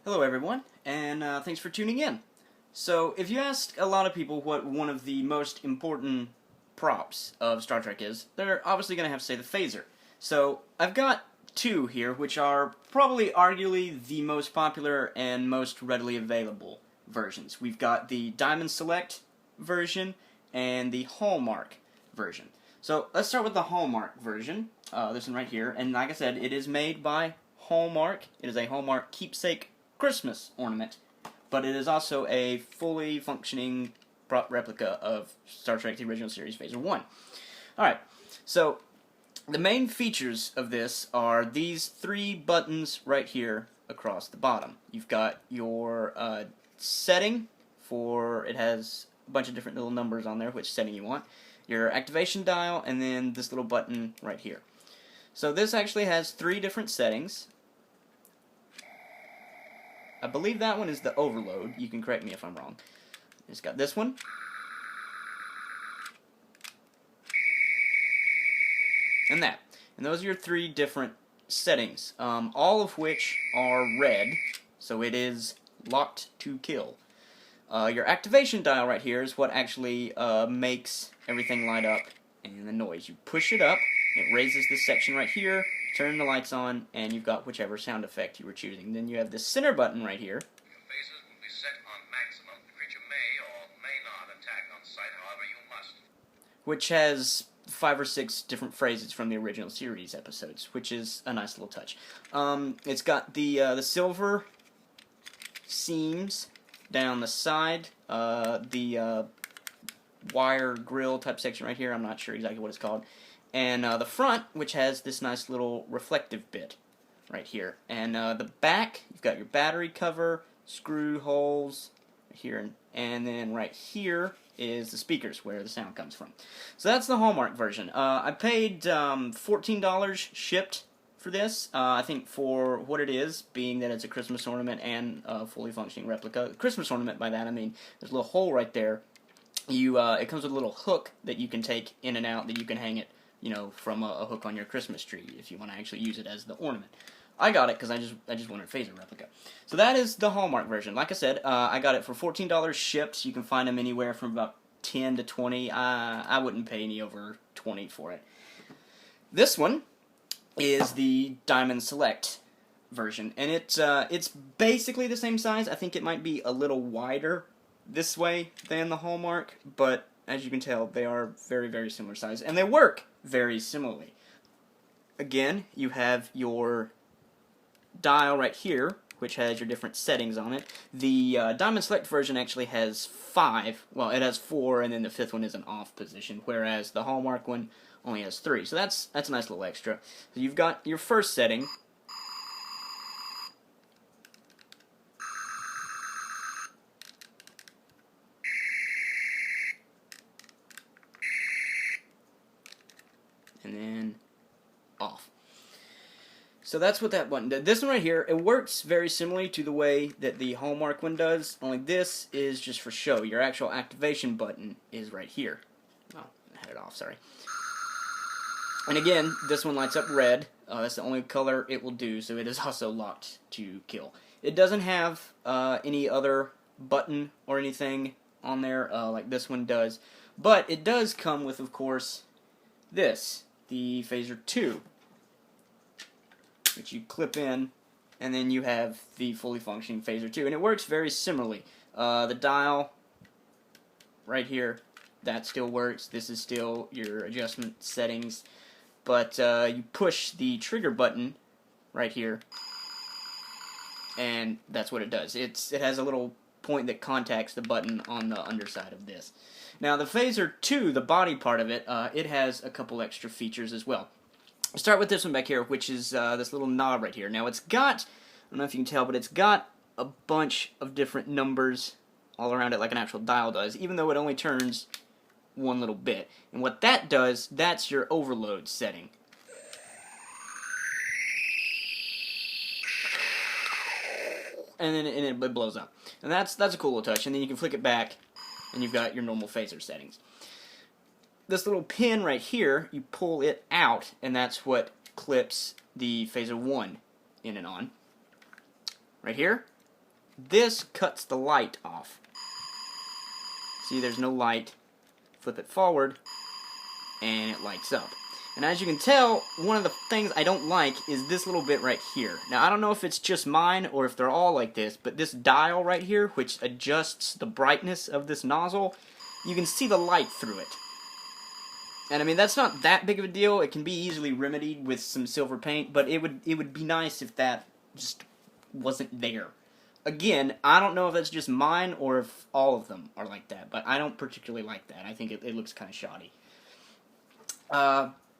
Hello everyone, and thanks for tuning in. So, if you ask a lot of people what one of the most important props of Star Trek is, they're obviously going to have to say the phaser. So, I've got two here, which are probably arguably the most popular and most readily available versions. We've got the Diamond Select version and the Hallmark version. So, let's start with the Hallmark version, this one right here, and like I said, it is made by Hallmark. It is a Hallmark keepsake Christmas ornament, but it is also a fully functioning prop replica of Star Trek The Original Series Phaser 1. Alright, so the main features of this are these three buttons right here across the bottom. You've got your setting for, it has a bunch of different little numbers on there, which setting you want, your activation dial, and then this little button right here. So this actually has three different settings. I believe that one is the overload. You can correct me if I'm wrong. It's got this one. And that. And those are your three different settings, all of which are red, so it is locked to kill. Your activation dial right here is what actually makes everything light up and the noise. You push it up, it raises this section right here, turn the lights on, and you've got whichever sound effect you were choosing. Then you have the center button right here. Your phasers will be set on maximum. The creature may or may not attack on sight, however you must. Which has 5 or 6 different phrases from the original series episodes, which is a nice little touch. It's got the silver seams down the side, the wire grill type section right here. I'm not sure exactly what it's called. And the front, which has this nice little reflective bit right here. And the back, you've got your battery cover, screw holes here, and then right here is the speakers where the sound comes from. So that's the Hallmark version. I paid $14 shipped for this. I think for what it is, being that it's a Christmas ornament and a fully functioning replica. Christmas ornament, by that I mean there's a little hole right there. It comes with a little hook that you can take in and out, that you can hang it, you know, from a hook on your Christmas tree if you want to actually use it as the ornament. I got it because I just wanted a phaser replica. So that is the Hallmark version. Like I said, I got it for $14 shipped. You can find them anywhere from about 10 to 20. I wouldn't pay any over 20 for it. This one is the Diamond Select version, and it's basically the same size. I think it might be a little wider this way than the Hallmark, but as you can tell, they are very, very similar size, and they work very similarly. Again, you have your dial right here, which has your different settings on it. The Diamond Select version actually has 5. Well, it has 4, and then the 5th one is an off position, whereas the Hallmark one only has 3. So that's a nice little extra. So you've got your first setting. And then off. So that's what that button did. This one right here, it works very similarly to the way that the Hallmark one does, only this is just for show. Your actual activation button is right here. Oh, I had it off, sorry. And again, this one lights up red. That's the only color it will do, so it is also locked to kill. It doesn't have any other button or anything on there like this one does, but it does come with, of course, this, the Phaser 2, which you clip in, and then you have the fully functioning Phaser 2, and it works very similarly. The dial right here, that still works. This is still your adjustment settings, but you push the trigger button right here, and that's what it does. It has a little point that contacts the button on the underside of this. Now the Phaser 2, the body part of it, it has a couple extra features as well. I'll start with this one back here, which is this little knob right here. Now it's got, I don't know if you can tell, but it's got a bunch of different numbers all around it like an actual dial does, even though it only turns one little bit. And what that does, that's your overload setting. And then it blows up. And that's a cool little touch. And then you can flick it back, and you've got your normal phaser settings. This little pin right here, you pull it out, and that's what clips the Phaser 1 in and on. Right here, This cuts the light off. See, there's no light. Flip it forward, and it lights up. And as you can tell, one of the things I don't like is this little bit right here. Now, I don't know if it's just mine or if they're all like this, but this dial right here, which adjusts the brightness of this nozzle, you can see the light through it. And I mean, that's not that big of a deal. It can be easily remedied with some silver paint, but it would be nice if that just wasn't there. Again, I don't know if that's just mine or if all of them are like that, but I don't particularly like that. I think it looks kind of shoddy.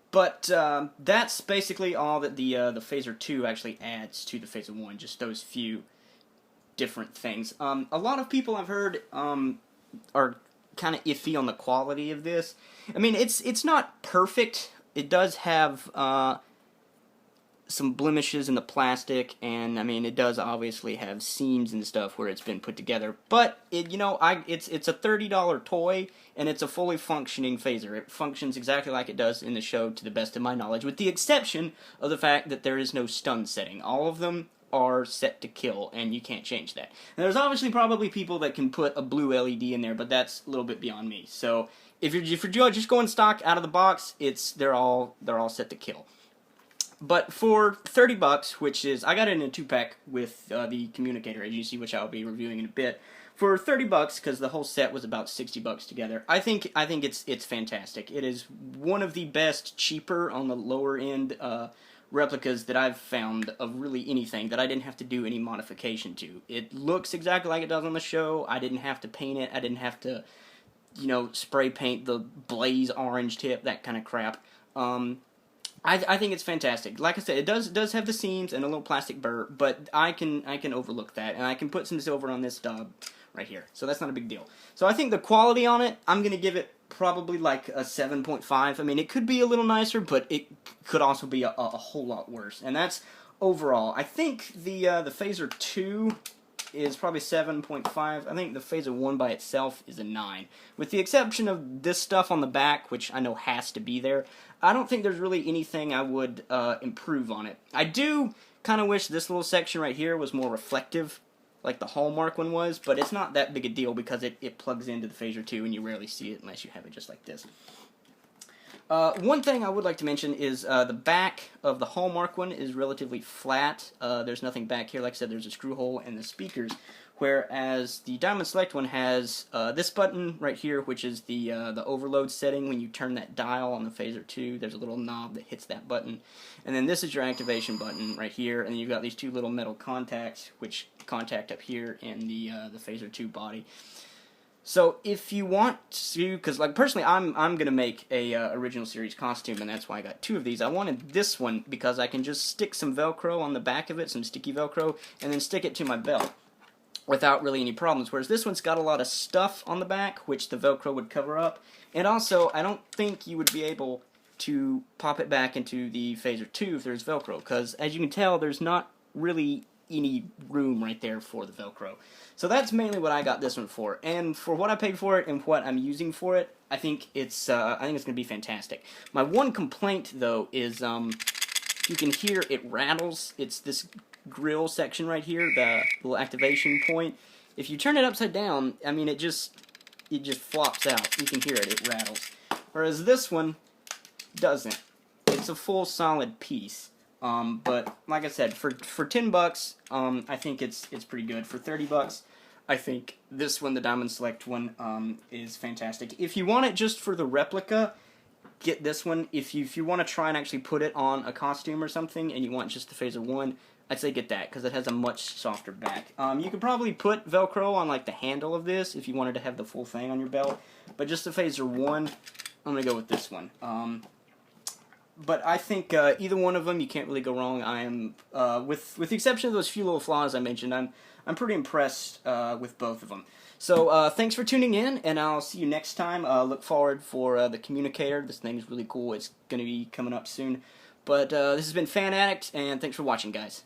But that's basically all that the Phaser 2 actually adds to the Phaser 1, just those few different things. A lot of people I've heard are kind of iffy on the quality of this. I mean, it's not perfect. It does have some blemishes in the plastic, and I mean, it does obviously have seams and stuff where it's been put together. But it's a $30 toy, and it's a fully functioning phaser. It functions exactly like it does in the show, to the best of my knowledge, with the exception of the fact that there is no stun setting. All of them are set to kill, and you can't change that. And there's obviously probably people that can put a blue LED in there, but that's a little bit beyond me. So if you're just going stock out of the box, they're all set to kill. But for $30, which is, I got it in a 2-pack with the communicator agency, which I'll be reviewing in a bit. For $30, because the whole set was about $60 together, I think it's fantastic. It is one of the best, cheaper on the lower end replicas that I've found of really anything that I didn't have to do any modification to. It looks exactly like it does on the show. I didn't have to paint it. I didn't have to, spray paint the blaze orange tip, that kind of crap. I think it's fantastic. Like I said, it does have the seams and a little plastic burr, but I can overlook that, and I can put some silver on this dub right here. So that's not a big deal. So I think the quality on it, I'm going to give it probably like a 7.5. I mean, it could be a little nicer, but it could also be a whole lot worse. And that's overall. I think the Phaser 2 is probably 7.5. I think the Phaser 1 by itself is a 9. With the exception of this stuff on the back, which I know has to be there, I don't think there's really anything I would improve on it. I do kind of wish this little section right here was more reflective, like the Hallmark one was, but it's not that big a deal because it plugs into the Phaser 2 and you rarely see it unless you have it just like this. One thing I would like to mention is the back of the Hallmark one is relatively flat. There's nothing back here. Like I said, there's a screw hole and the speakers, whereas the Diamond Select one has this button right here, which is the overload setting. When you turn that dial on the Phaser 2, there's a little knob that hits that button. And then this is your activation button right here, and then you've got these two little metal contacts, which contact up here in the Phaser 2 body. So if you want to, because like personally, I'm gonna make a original series costume, and that's why I got 2 of these. I wanted this one because I can just stick some Velcro on the back of it, some sticky Velcro, and then stick it to my belt without really any problems. Whereas this one's got a lot of stuff on the back, which the Velcro would cover up, and also I don't think you would be able to pop it back into the Phaser 2 if there's Velcro, because as you can tell, there's not really any room right there for the Velcro. So that's mainly what I got this one for, and for what I paid for it and what I'm using for it, I think it's going to be fantastic. My one complaint though is you can hear it rattles. It's this grill section right here, the little activation point. If you turn it upside down, I mean it just flops out. You can hear it; it rattles. Whereas this one doesn't. It's a full solid piece. But like I said, for $10, I think it's pretty good. For $30, I think this one, the Diamond Select one, is fantastic. If you want it just for the replica, get this one. If you want to try and actually put it on a costume or something, and you want just the Phaser 1, I'd say get that, because it has a much softer back. You could probably put Velcro on like the handle of this if you wanted to have the full thing on your belt, but just the Phaser 1, I'm going to go with this one. But I think either one of them, you can't really go wrong. I am, with the exception of those few little flaws I mentioned, I'm pretty impressed with both of them. So thanks for tuning in, and I'll see you next time. Look forward for the communicator. This thing is really cool. It's going to be coming up soon. But this has been Fan Addict, and thanks for watching, guys.